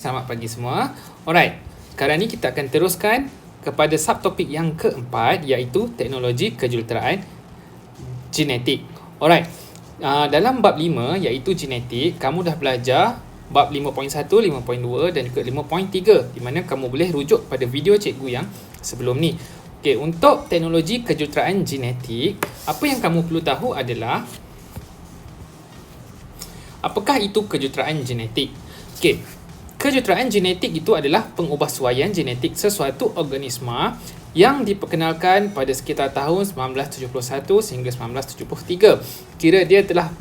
Selamat pagi semua. Alright, sekarang ni kita akan teruskan kepada subtopik yang keempat, iaitu teknologi kejuruteraan genetik. Alright, dalam bab 5 iaitu genetik, kamu dah belajar bab 5.1, 5.2 dan juga 5.3, di mana kamu boleh rujuk pada video cikgu yang sebelum ni. Okey, untuk teknologi kejuruteraan genetik, apa yang kamu perlu tahu adalah apakah itu kejuruteraan genetik. Okey, kejuruteraan genetik itu adalah pengubahsuaian genetik sesuatu organisma yang diperkenalkan pada sekitar tahun 1971 sehingga 1973. Kira dia telah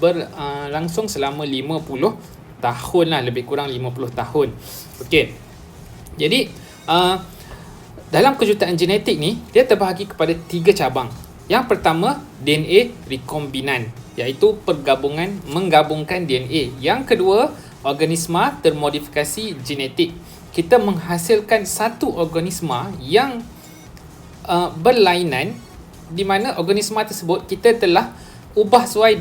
berlangsung selama 50 tahun lah, lebih kurang 50 tahun. Okey. Jadi, dalam kejuruteraan genetik ni, dia terbahagi kepada 3 cabang. Yang pertama, DNA rekombinan, iaitu menggabungkan DNA. Yang kedua, organisma termodifikasi genetik. Kita menghasilkan satu organisma yang berlainan, di mana organisma tersebut kita telah ubah suai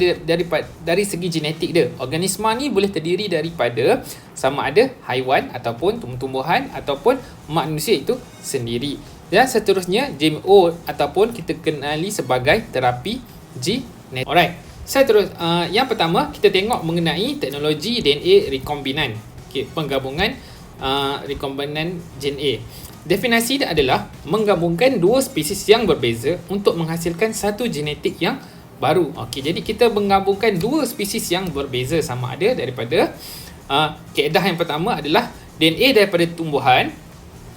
dari segi genetik dia. Organisma ni boleh terdiri daripada sama ada haiwan ataupun tumbuh-tumbuhan ataupun manusia itu sendiri. Dan seterusnya, GMO ataupun kita kenali sebagai terapi genetik. Alright. Yang pertama, kita tengok mengenai teknologi DNA rekombinan. Okay, penggabungan rekombinan DNA. Definisi dia adalah menggabungkan dua spesies yang berbeza untuk menghasilkan satu genetik yang baru. Okey, jadi kita menggabungkan dua spesies yang berbeza, sama ada daripada kaedah yang pertama adalah DNA daripada tumbuhan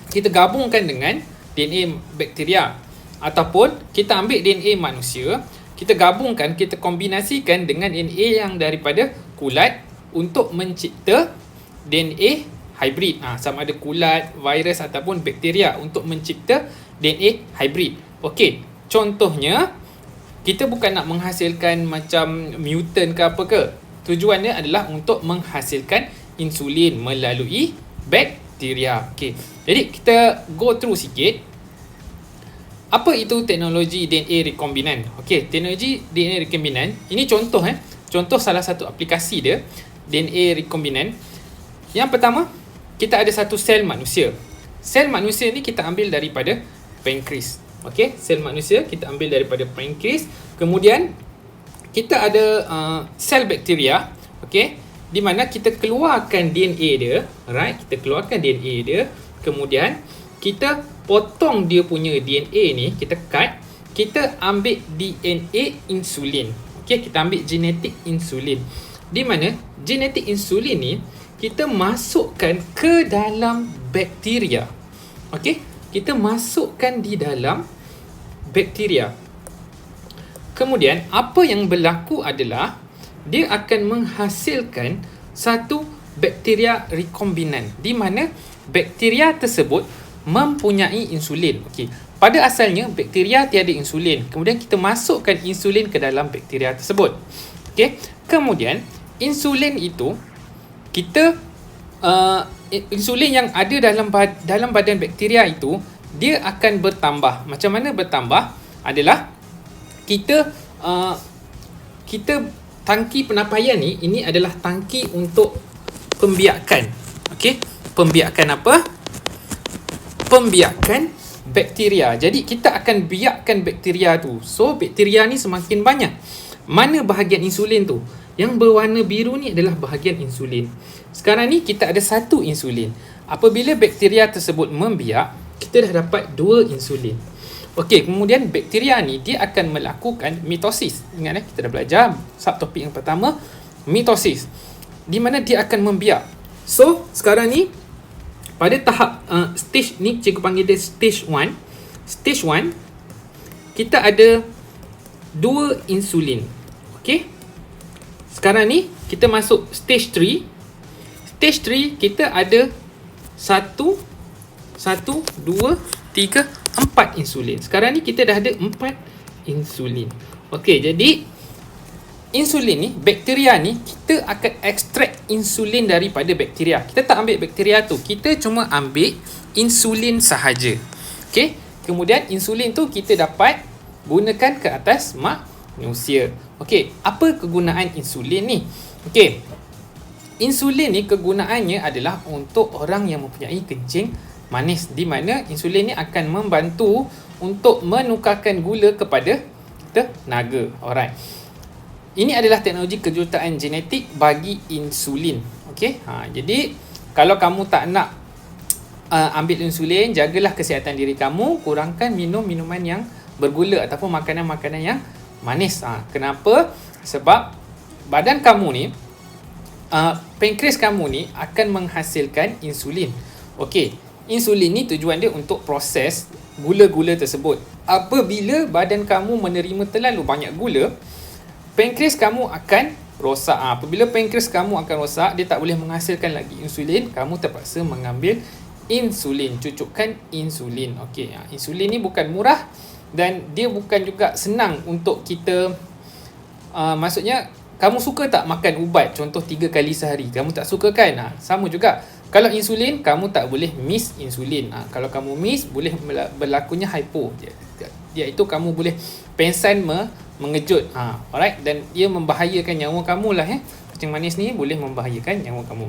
kita gabungkan dengan DNA bakteria, ataupun kita ambil DNA manusia, kita gabungkan, kita kombinasikan dengan DNA yang daripada kulat untuk mencipta DNA hybrid. Sama ada kulat, virus ataupun bakteria untuk mencipta DNA hybrid. Okey, contohnya kita bukan nak menghasilkan macam mutant ke apa ke. Tujuannya adalah untuk menghasilkan insulin melalui bakteria. Okey, jadi kita go through sikit. Apa itu teknologi DNA rekombinan? Okey, teknologi DNA rekombinan ini contoh contoh salah satu aplikasi dia, DNA rekombinan. Yang pertama, kita ada satu sel manusia. Sel manusia ni kita ambil daripada pankreas. Okey, sel manusia kita ambil daripada pankreas. Kemudian kita ada sel bakteria, okey, di mana kita keluarkan DNA dia, right? Kita keluarkan DNA dia, kemudian kita potong dia punya DNA ni, kita cut, kita ambil DNA insulin. Okey, kita ambil genetik insulin. Di mana genetik insulin ni kita masukkan ke dalam bakteria. Okey, kita masukkan di dalam bakteria. Kemudian apa yang berlaku adalah dia akan menghasilkan satu bakteria rekombinan, di mana bakteria tersebut mempunyai insulin. Okey, pada asalnya bakteria tiada insulin. Kemudian kita masukkan insulin ke dalam bakteria tersebut. Okey, kemudian insulin itu kita insulin yang ada dalam badan bakteria itu dia akan bertambah. Macam mana bertambah? Adalah kita tangki penapaian ni, ini adalah tangki untuk pembiakan. Okey, pembiakan apa? Pembiakan bakteria. Jadi kita akan biakkan bakteria tu. So bakteria ni semakin banyak. Mana bahagian insulin tu? Yang berwarna biru ni adalah bahagian insulin. Sekarang ni kita ada satu insulin. Apabila bakteria tersebut membiak, kita dah dapat dua insulin. Okey, kemudian bakteria ni dia akan melakukan mitosis. Ingat kita dah belajar subtopik yang pertama, mitosis, di mana dia akan membiak. So sekarang ni pada tahap stage ni, cikgu panggil dia stage 1. Stage 1, kita ada dua insulin. Okey, sekarang ni kita masuk stage 3. Stage 3 kita ada 1, 2, 3, 4 insulin. Sekarang ni kita dah ada 4 insulin. Okey, jadi insulin ni, bakteria ni, kita akan ekstrak insulin daripada bakteria. Kita tak ambil bakteria tu, kita cuma ambil insulin sahaja. Okey, kemudian insulin tu kita dapat gunakan ke atas manusia. Okey, apa kegunaan insulin ni? Okey, insulin ni kegunaannya adalah untuk orang yang mempunyai kencing manis, di mana insulin ni akan membantu untuk menukarkan gula kepada tenaga. Alright. Ini adalah teknologi kejuruteraan genetik bagi insulin. Okey. Jadi kalau kamu tak nak ambil insulin, jagalah kesihatan diri kamu, kurangkan minum minuman yang bergula ataupun makanan-makanan yang manis. Kenapa? Sebab badan kamu ni, pankreas kamu ni akan menghasilkan insulin. Okey, insulin ni tujuan dia untuk proses gula-gula tersebut. Apabila badan kamu menerima terlalu banyak gula, pankreas kamu akan rosak. Apabila pankreas kamu akan rosak, dia tak boleh menghasilkan lagi insulin, kamu terpaksa mengambil insulin, cucukkan insulin. Okey, insulin ni bukan murah dan dia bukan juga senang untuk kita, maksudnya kamu suka tak makan ubat contoh 3 kali sehari? Kamu tak suka kan? Sama juga. Kalau insulin, kamu tak boleh miss insulin. Kalau kamu miss, boleh berlakunya hypo. Iaitu kamu boleh pengsan mengejut. Alright, dan ia membahayakan nyawa kamu lah. Kencing manis ni boleh membahayakan nyawa kamu.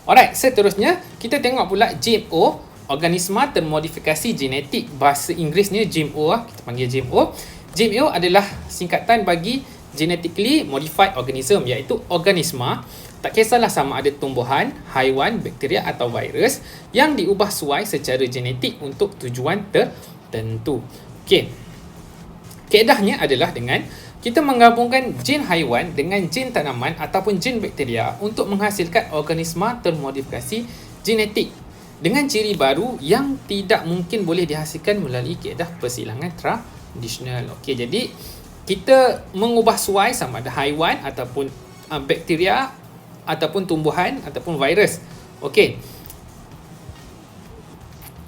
Alright, seterusnya kita tengok pula GMO, organisma termodifikasi genetik. Bahasa Inggerisnya GMO, kita panggil GMO. GMO adalah singkatan bagi genetically modified organism, iaitu organisma, tak kisahlah sama ada tumbuhan, haiwan, bakteria atau virus, yang diubah suai secara genetik untuk tujuan tertentu. Okey. Kaedahnya adalah dengan kita menggabungkan gen haiwan dengan gen tanaman ataupun gen bakteria untuk menghasilkan organisma termodifikasi genetik dengan ciri baru yang tidak mungkin boleh dihasilkan melalui kaedah persilangan tradisional. Okey, jadi kita mengubah suai sama ada haiwan ataupun bakteria ataupun tumbuhan ataupun virus. Okey.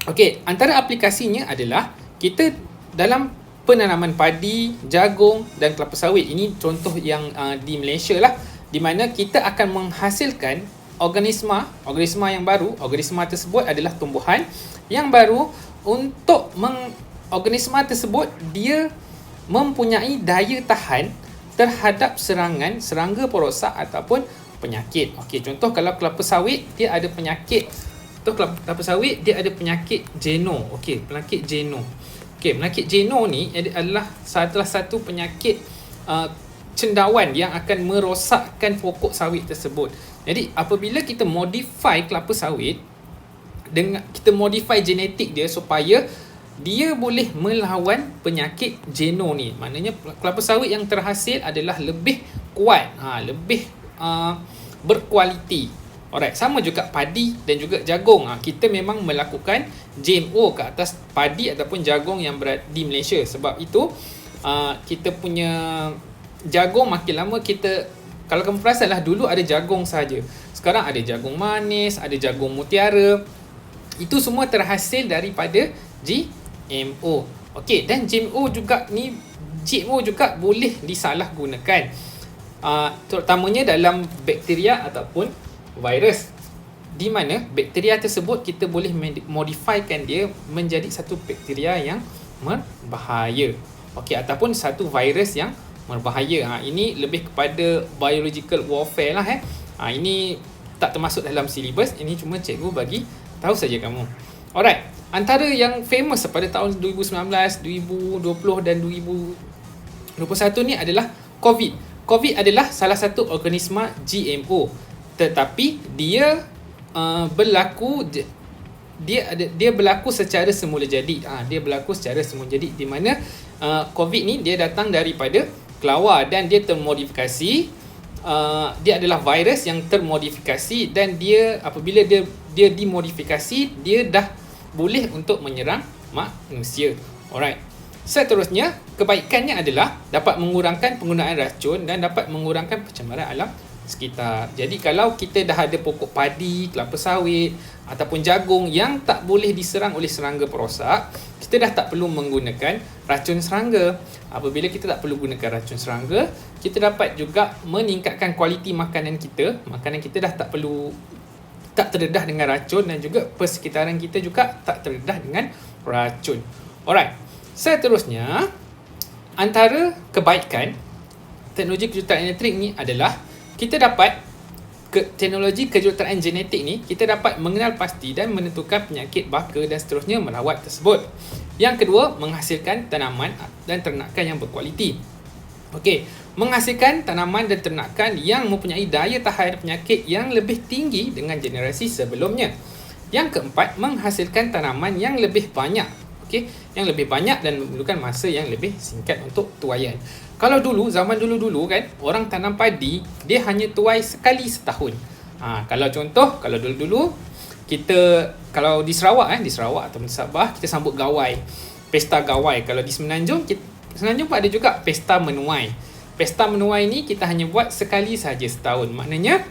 Okey, antara aplikasinya adalah kita dalam penanaman padi, jagung dan kelapa sawit. Ini contoh yang di Malaysia lah, di mana kita akan menghasilkan organisma yang baru. Organisma tersebut adalah tumbuhan yang baru. Untuk organisma tersebut, dia mempunyai daya tahan terhadap serangga perosak ataupun penyakit. Okey, contoh kalau kelapa sawit dia ada penyakit. Kelapa sawit dia ada penyakit Jeno. Okey, penyakit Jeno. Okey, penyakit Jeno ni adalah salah satu penyakit cendawan yang akan merosakkan pokok sawit tersebut. Jadi apabila kita modify kelapa sawit, dengan kita modify genetik dia supaya dia boleh melawan penyakit Jeno ni. Maknanya kelapa sawit yang terhasil adalah lebih kuat, lebih berkualiti. Alright, sama juga padi dan juga jagung. Kita memang melakukan GMO ke atas padi ataupun jagung yang berada di Malaysia. Sebab itu kita punya jagung makin lama kita, kalau kamu perasan lah, dulu ada jagung saja. Sekarang ada jagung manis, ada jagung mutiara. Itu semua terhasil daripada GMO. Okey, dan GMO juga boleh disalahgunakan. Terutamanya dalam bakteria ataupun virus, di mana bakteria tersebut kita boleh modifikan dia menjadi satu bakteria yang berbahaya. Okey, ataupun satu virus yang berbahaya. Ini lebih kepada biological warfare lah. Ini tak termasuk dalam silibus. Ini cuma cikgu bagi tahu saja kamu. Alright, antara yang famous pada tahun 2019, 2020 dan 2021 ni adalah COVID. COVID adalah salah satu organisma GMO, tetapi dia berlaku secara semula jadi. Dia berlaku secara semula jadi, di mana COVID ni dia datang daripada kelawar dan dia termodifikasi. Dia adalah virus yang termodifikasi, dan dia apabila dia dimodifikasi, dia dah boleh untuk menyerang manusia. Alright. Seterusnya, kebaikannya adalah dapat mengurangkan penggunaan racun dan dapat mengurangkan pencemaran alam sekitar. Jadi kalau kita dah ada pokok padi, kelapa sawit ataupun jagung yang tak boleh diserang oleh serangga perosak, kita dah tak perlu menggunakan racun serangga. Apabila kita tak perlu gunakan racun serangga, kita dapat juga meningkatkan kualiti makanan kita. Makanan kita dah tak terdedah dengan racun, dan juga persekitaran kita juga tak terdedah dengan racun. Alright. Seterusnya, antara kebaikan teknologi kejuruteraan elektrik ni adalah kita dapat teknologi kejuruteraan genetik ni, kita dapat mengenal pasti dan menentukan penyakit baka dan seterusnya merawat tersebut. Yang kedua, menghasilkan tanaman dan ternakan yang berkualiti. Okey, menghasilkan tanaman dan ternakan yang mempunyai daya tahan penyakit yang lebih tinggi dengan generasi sebelumnya. Yang keempat, menghasilkan tanaman yang lebih banyak. Okey, yang lebih banyak dan memerlukan masa yang lebih singkat untuk tuaian. Kalau dulu, zaman dulu-dulu kan, orang tanam padi, dia hanya tuai sekali setahun. Kalau contoh, kalau dulu-dulu, kita, kalau di Sarawak atau di Sabah, kita sambut gawai. Pesta gawai. Kalau di Semenanjung, Semenanjung pun ada juga pesta menuai. Pesta menuai ni kita hanya buat sekali sahaja setahun. Maknanya,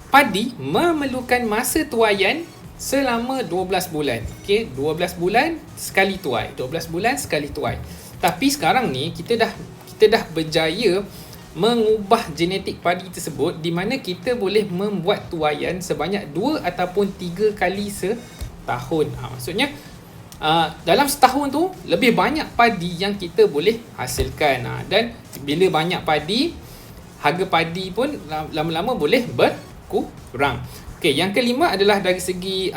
padi memerlukan masa tuaian selama 12 bulan. Okey, 12 bulan sekali tuai. 12 bulan sekali tuai. Tapi sekarang ni kita dah berjaya mengubah genetik padi tersebut di mana kita boleh membuat tuaian sebanyak 2 ataupun 3 kali setahun. Maksudnya dalam setahun tu lebih banyak padi yang kita boleh hasilkan. Dan bila banyak padi, harga padi pun lama-lama boleh berkurang. Okey, yang kelima adalah dari segi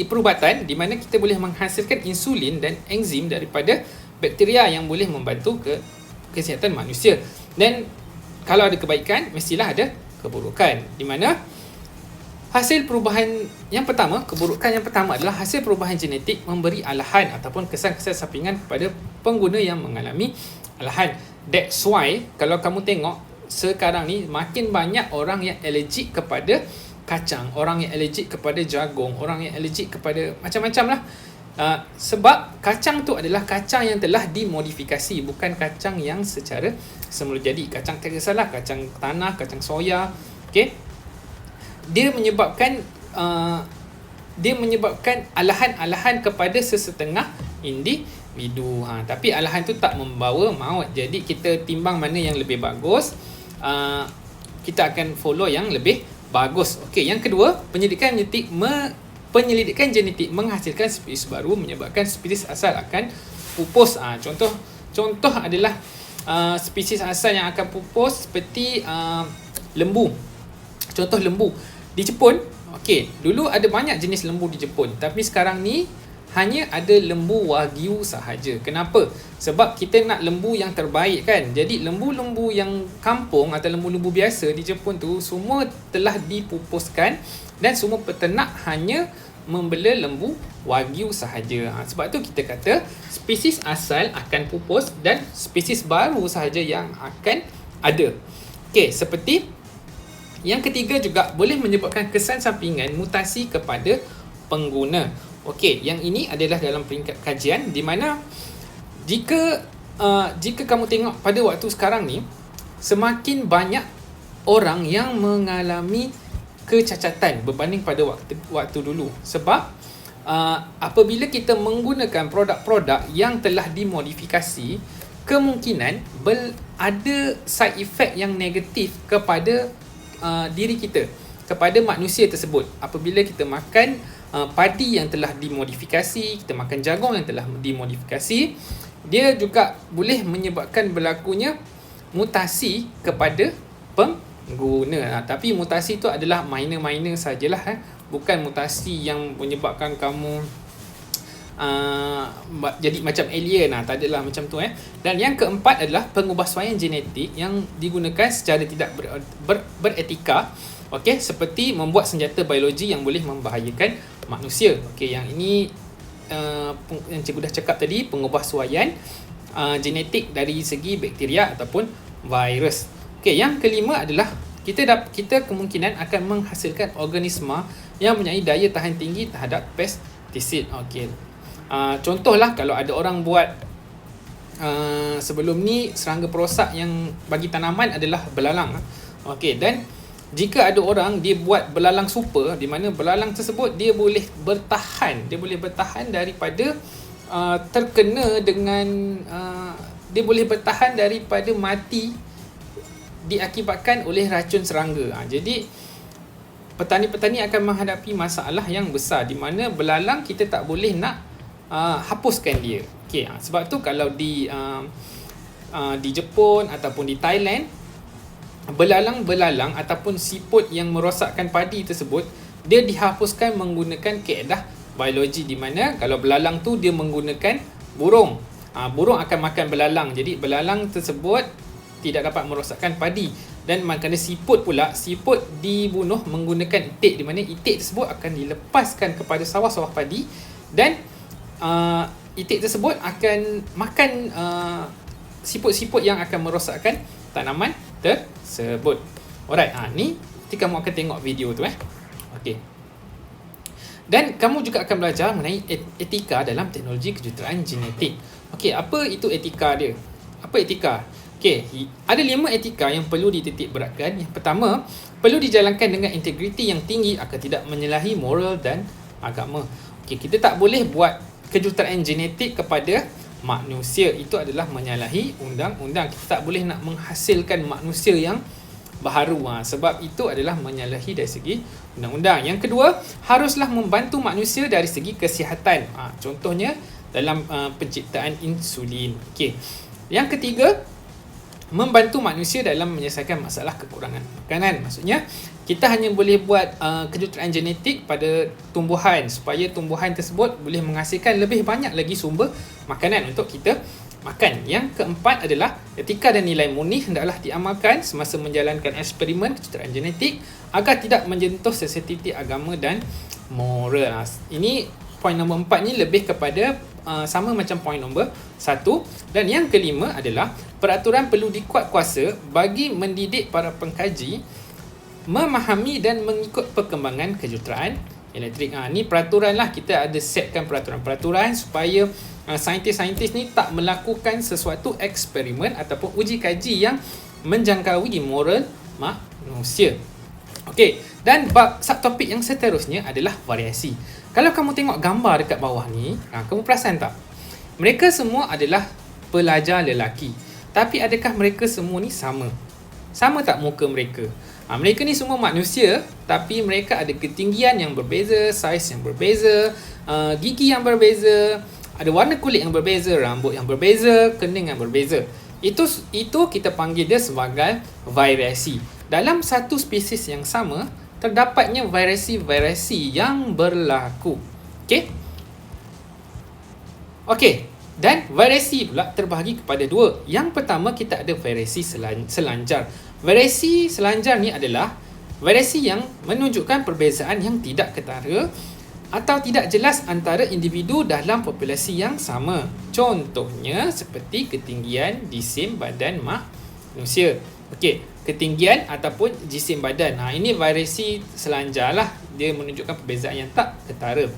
perubatan, di mana kita boleh menghasilkan insulin dan enzim daripada bakteria yang boleh membantu kesihatan manusia. Dan kalau ada kebaikan, mestilah ada keburukan. Di mana keburukan yang pertama adalah hasil perubahan genetik memberi alahan ataupun kesan-kesan sampingan kepada pengguna yang mengalami alahan. That's why kalau kamu tengok sekarang ni makin banyak orang yang allergic kepada kacang, orang yang allergic kepada jagung, orang yang allergic kepada macam-macam lah. Sebab kacang tu adalah kacang yang telah dimodifikasi, bukan kacang yang secara semula jadi. Kacang tak kisahlah, kacang tanah, kacang soya. Okay? Dia menyebabkan alahan-alahan kepada sesetengah individu. Tapi alahan tu tak membawa maut. Jadi kita timbang mana yang lebih bagus, kita akan follow yang lebih bagus. Okey, yang kedua, penyelidikan genetik menghasilkan spesies baru menyebabkan spesies asal akan pupus. Contoh adalah spesies asal yang akan pupus seperti lembu. Contoh lembu di Jepun. Okey, dulu ada banyak jenis lembu di Jepun, tapi sekarang ni hanya ada lembu wagyu sahaja. Kenapa? Sebab kita nak lembu yang terbaik kan. Jadi lembu-lembu yang kampung atau lembu-lembu biasa di Jepun tu semua telah dipupuskan dan semua peternak hanya membela lembu wagyu sahaja. Sebab tu kita kata spesies asal akan pupus dan spesies baru sahaja yang akan ada. Okey, seperti yang ketiga juga boleh menyebabkan kesan sampingan mutasi kepada pengguna. Okey, yang ini adalah dalam peringkat kajian di mana jika kamu tengok pada waktu sekarang ni, semakin banyak orang yang mengalami kecacatan berbanding pada waktu dulu. Sebab apabila kita menggunakan produk-produk yang telah dimodifikasi, kemungkinan ada side effect yang negatif kepada diri kita, kepada manusia tersebut. Apabila kita makan padi yang telah dimodifikasi, kita makan jagung yang telah dimodifikasi, dia juga boleh menyebabkan berlakunya mutasi kepada pengguna. Tapi mutasi itu adalah minor sajalah, bukan mutasi yang menyebabkan kamu jadi macam alien. Tak adalah macam tu. Dan yang keempat adalah pengubahsuaian genetik yang digunakan secara tidak beretika. Okey, seperti membuat senjata biologi yang boleh membahayakan manusia. Okey, yang ini yang cikgu dah cakap tadi, pengubahsuaian genetik dari segi bakteria ataupun virus. Okey, yang kelima adalah kita kemungkinan akan menghasilkan organisma yang mempunyai daya tahan tinggi terhadap pestisid. Okey. Contohlah kalau ada orang buat sebelum ni serangga perosak yang bagi tanaman adalah belalang. Okey, dan jika ada orang dia buat belalang super, di mana belalang tersebut dia boleh bertahan daripada terkena dengan dia boleh bertahan daripada mati diakibatkan oleh racun serangga. Jadi petani-petani akan menghadapi masalah yang besar di mana belalang kita tak boleh nak hapuskan dia. Okey, sebab tu kalau di Jepun ataupun di Thailand, belalang-belalang ataupun siput yang merosakkan padi tersebut, dia dihapuskan menggunakan kaedah biologi, di mana kalau belalang tu dia menggunakan burung. Burung akan makan belalang. Jadi belalang tersebut tidak dapat merosakkan padi. Dan manakala siput pula, siput dibunuh menggunakan itik, di mana itik tersebut akan dilepaskan kepada sawah-sawah padi, dan itik tersebut akan makan siput-siput yang akan merosakkan tanaman tersebut. Alright, ni nanti kamu akan tengok video tu Okey. Dan kamu juga akan belajar mengenai etika dalam teknologi kejuruteraan genetik. Okey, apa itu etika dia? Apa etika? Okey, ada 5 etika yang perlu dititik beratkan. Yang pertama, perlu dijalankan dengan integriti yang tinggi agar tidak menyalahi moral dan agama. Okey, kita tak boleh buat kejuruteraan genetik kepada manusia. Itu adalah menyalahi undang-undang. Kita tak boleh nak menghasilkan manusia yang baharu, sebab itu adalah menyalahi dari segi undang-undang. Yang kedua, haruslah membantu manusia dari segi kesihatan. Contohnya dalam penciptaan insulin. Okey. Yang ketiga, membantu manusia dalam menyelesaikan masalah kekurangan makanan. Maksudnya, kita hanya boleh buat kejuruteraan genetik pada tumbuhan supaya tumbuhan tersebut boleh menghasilkan lebih banyak lagi sumber makanan untuk kita makan. Yang keempat adalah etika dan nilai murni hendaklah diamalkan semasa menjalankan eksperimen kejuruteraan genetik agar tidak menyentuh sensitiviti agama dan moral. Ini poin nombor 4 ni lebih kepada sama macam poin nombor 1. Dan yang kelima adalah peraturan perlu dikuat kuasa bagi mendidik para pengkaji memahami dan mengikut perkembangan kejuruteraan elektrik. Ni peraturan lah, kita ada setkan peraturan-peraturan supaya saintis-saintis ni tak melakukan sesuatu eksperimen ataupun uji kaji yang menjangkaui moral manusia. Okey, dan bab subtopik yang seterusnya adalah variasi. Kalau kamu tengok gambar dekat bawah ni, kamu perasan tak? Mereka semua adalah pelajar lelaki. Tapi adakah mereka semua ni sama? Sama tak muka mereka? Mereka ni semua manusia, tapi mereka ada ketinggian yang berbeza, saiz yang berbeza, gigi yang berbeza, ada warna kulit yang berbeza, rambut yang berbeza, kening yang berbeza. Itu kita panggil dia sebagai variasi. Dalam satu spesies yang sama, terdapatnya variasi-variasi yang berlaku. Okey. Dan variasi pula terbahagi kepada 2. Yang pertama, kita ada variasi selanjar. Variasi selanjar ni adalah variasi yang menunjukkan perbezaan yang tidak ketara atau tidak jelas antara individu dalam populasi yang sama. Contohnya seperti ketinggian jisim badan manusia. Okey, ketinggian ataupun jisim badan. Ini variasi selanjar lah. Dia menunjukkan perbezaan yang tak ketara.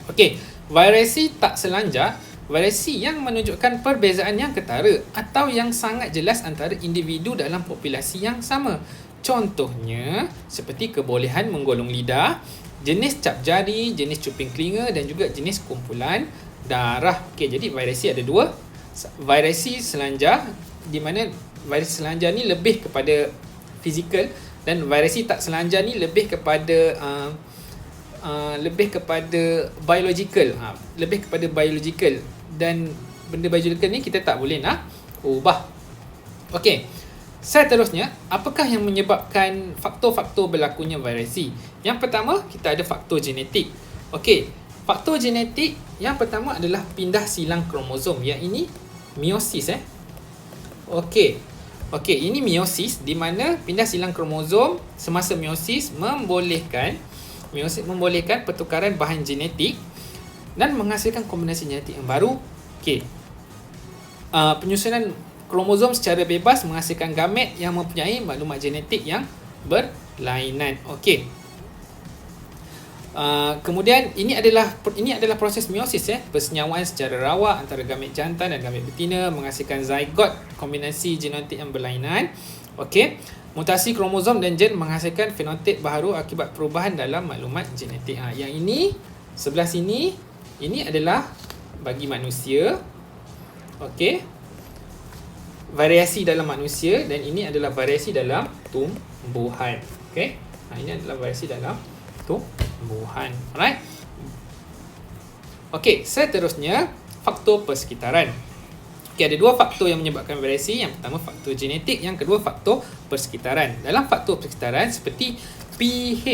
Okey, variasi tak selanjar, variasi yang menunjukkan perbezaan yang ketara atau yang sangat jelas antara individu dalam populasi yang sama. Contohnya seperti kebolehan menggolong lidah, jenis cap jari, jenis cuping telinga dan juga jenis kumpulan darah. Okey, jadi variasi ada 2. Variasi selanjar, di mana variasi selanjar ni lebih kepada fizikal, dan variasi tak selanjar ni lebih kepada biological. Lebih kepada biological, dan benda biological ni kita tak boleh nak ubah. Okey, seterusnya, apakah yang menyebabkan faktor-faktor berlakunya variasi? Yang pertama, kita ada faktor genetik. Okey, faktor genetik yang pertama adalah pindah silang kromosom. Yang ini meiosis. Okey, ini meiosis, di mana pindah silang kromosom semasa meiosis membolehkan pertukaran bahan genetik dan menghasilkan kombinasi genetik yang baru. Okey. Penyusunan kromosom secara bebas menghasilkan gamet yang mempunyai maklumat genetik yang berlainan. Okey. Kemudian ini adalah proses meiosis, persenyawaan secara rawak antara gamet jantan dan gamet betina menghasilkan zygote, kombinasi genetik yang berlainan. Okey. Mutasi kromosom dan gen menghasilkan fenotip baharu akibat perubahan dalam maklumat genetik. Yang ini sebelah sini, ini adalah bagi manusia. Okey. Variasi dalam manusia, dan ini adalah variasi dalam tumbuhan. Okey. Ini adalah variasi dalam tumbuhan. Alright. Okey, seterusnya faktor persekitaran. Okay, ada dua faktor yang menyebabkan variasi. Yang pertama faktor genetik, yang kedua faktor persekitaran. Dalam faktor persekitaran seperti pH,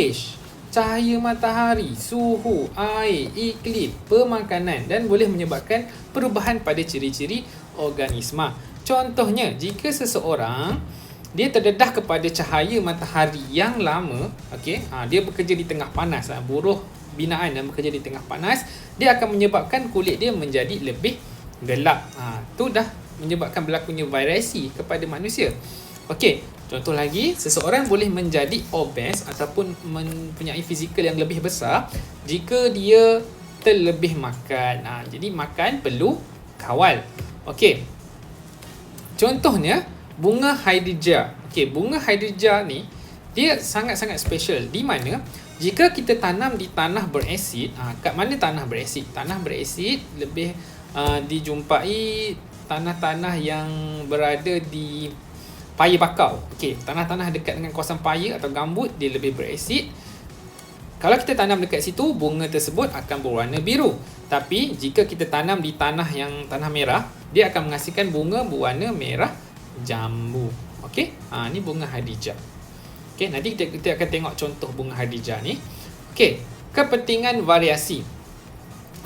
cahaya matahari, suhu, air, iklim, pemakanan dan boleh menyebabkan perubahan pada ciri-ciri organisma. Contohnya, jika seseorang dia terdedah kepada cahaya matahari yang lama, okey, dia bekerja di tengah panas, buruh binaan yang bekerja di tengah panas, dia akan menyebabkan kulit dia menjadi lebih gelap. Tu dah menyebabkan berlakunya variasi kepada manusia. Okey, contoh lagi, seseorang boleh menjadi obes ataupun mempunyai fizikal yang lebih besar jika dia terlebih makan. Jadi makan perlu kawal. Okey. Contohnya bunga hydrangea. Okey, bunga hydrangea ni dia sangat-sangat special di mana jika kita tanam di tanah berasid, kat mana tanah berasid? Tanah berasid lebih dijumpai tanah-tanah yang berada di paya bakau. Okey, tanah-tanah dekat dengan kawasan paya atau gambut dia lebih berasid. Kalau kita tanam dekat situ, bunga tersebut akan berwarna biru. Tapi jika kita tanam di tanah yang tanah merah, dia akan menghasilkan bunga berwarna merah jambu. Okey, ni bunga hydrangea. Okey, nanti kita akan tengok contoh bunga hydrangea ni. Okey, kepentingan variasi.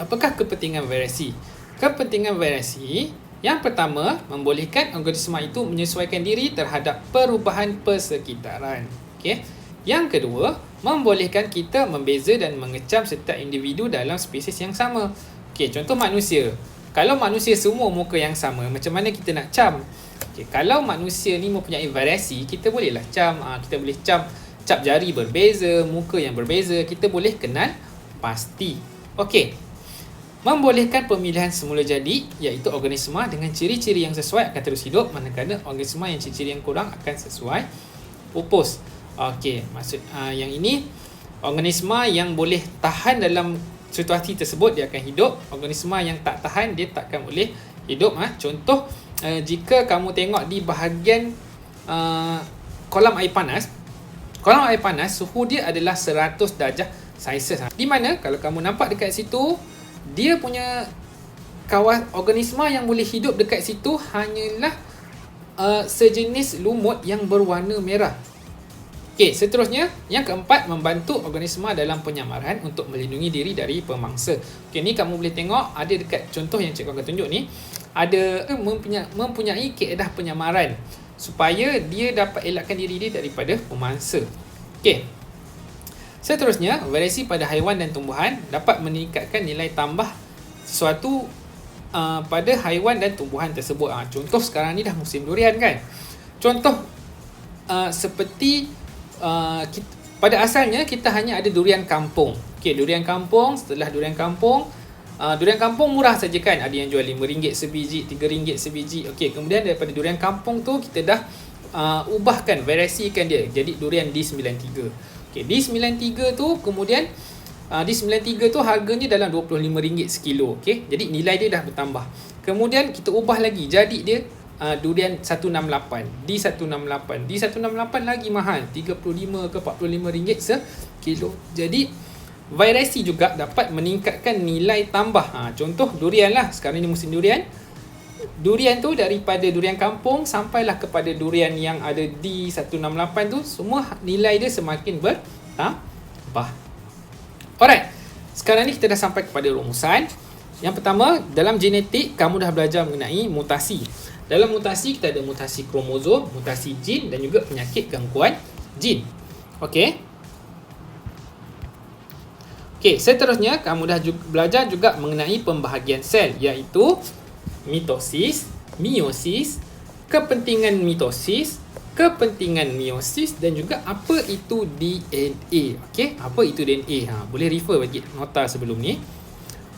Apakah kepentingan variasi? Kepentingan variasi yang pertama, membolehkan organisma itu menyesuaikan diri terhadap perubahan persekitaran. Okey. Yang kedua, membolehkan kita membeza dan mengecam setiap individu dalam spesies yang sama. Okey, contoh manusia. Kalau manusia semua muka yang sama, macam mana kita nak cam? Okay, kalau manusia ni mempunyai variasi, kita bolehlah cam. Kita boleh cap jari berbeza, muka yang berbeza, kita boleh kenal pasti. Okey. Membolehkan pemilihan semula jadi, iaitu organisma dengan ciri-ciri yang sesuai akan terus hidup, manakala organisma yang ciri-ciri yang kurang akan sesuai pupus. Okey, maksud yang ini organisma yang boleh tahan dalam situasi tersebut dia akan hidup, organisma yang tak tahan dia takkan boleh hidup. Contoh, jika kamu tengok di bahagian kolam air panas, suhu dia adalah 100 darjah Celsius. Di mana kalau kamu nampak dekat situ, dia punya organisma yang boleh hidup dekat situ hanyalah sejenis lumut yang berwarna merah. Okey, seterusnya yang keempat, membantu organisma dalam penyamaran untuk melindungi diri dari pemangsa. Okey, ni kamu boleh tengok ada dekat contoh yang cikgu akan tunjuk ni, ada mempunyai kaedah penyamaran supaya dia dapat elakkan diri dia daripada pemangsa. Okey. Seterusnya, variasi pada haiwan dan tumbuhan dapat meningkatkan nilai tambah sesuatu pada haiwan dan tumbuhan tersebut. Contoh sekarang ni dah musim durian kan. Contoh seperti pada asalnya kita hanya ada durian kampung. Okey, durian kampung, setelah durian kampung murah saja kan. Ada yang jual RM5 sebiji, RM3 sebiji. Okey, kemudian daripada durian kampung tu kita dah ubahkan, variasikan dia jadi durian D93. Okey, D93 tu kemudian D93 tu harganya dalam RM25 sekilo. Okey, jadi nilai dia dah bertambah. Kemudian kita ubah lagi jadi dia durian 168, D168 lagi mahal, RM35 ke RM45 sekilo. Jadi variasi juga dapat meningkatkan nilai tambah. Contoh durian lah, sekarang ni musim durian. Durian tu daripada durian kampung sampailah kepada durian yang ada D168 tu, semua nilai dia semakin bertambah. Alright, sekarang ni kita dah sampai kepada rumusan. Yang pertama, dalam genetik kamu dah belajar mengenai mutasi. Dalam mutasi kita ada mutasi kromosom, mutasi jin dan juga penyakit gangguan jin. Okey. Okey, seterusnya kamu dah belajar juga mengenai pembahagian sel, iaitu mitosis, meiosis, kepentingan mitosis, kepentingan meiosis dan juga apa itu DNA. Okey, apa itu DNA? Boleh refer bagi nota sebelum ni.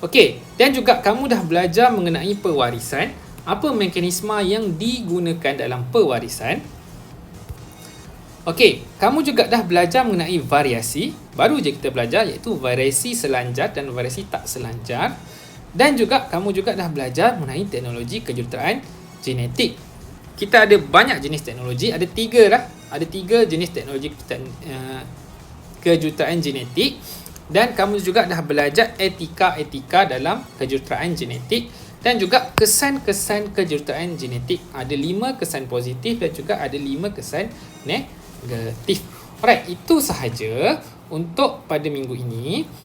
Okey, dan juga kamu dah belajar mengenai pewarisan. Apa mekanisme yang digunakan dalam pewarisan? Okey, kamu juga dah belajar mengenai variasi. Baru je kita belajar, iaitu variasi selanjar dan variasi tak selanjar. Dan juga kamu juga dah belajar mengenai teknologi kejuruteraan genetik. Kita ada banyak jenis teknologi, ada tiga jenis teknologi kejuruteraan genetik. Dan kamu juga dah belajar etika dalam kejuruteraan genetik. Dan juga kesan-kesan kejuruteraan genetik. Ada 5 kesan positif dan juga ada 5 kesan negatif. Alright, itu sahaja untuk pada minggu ini.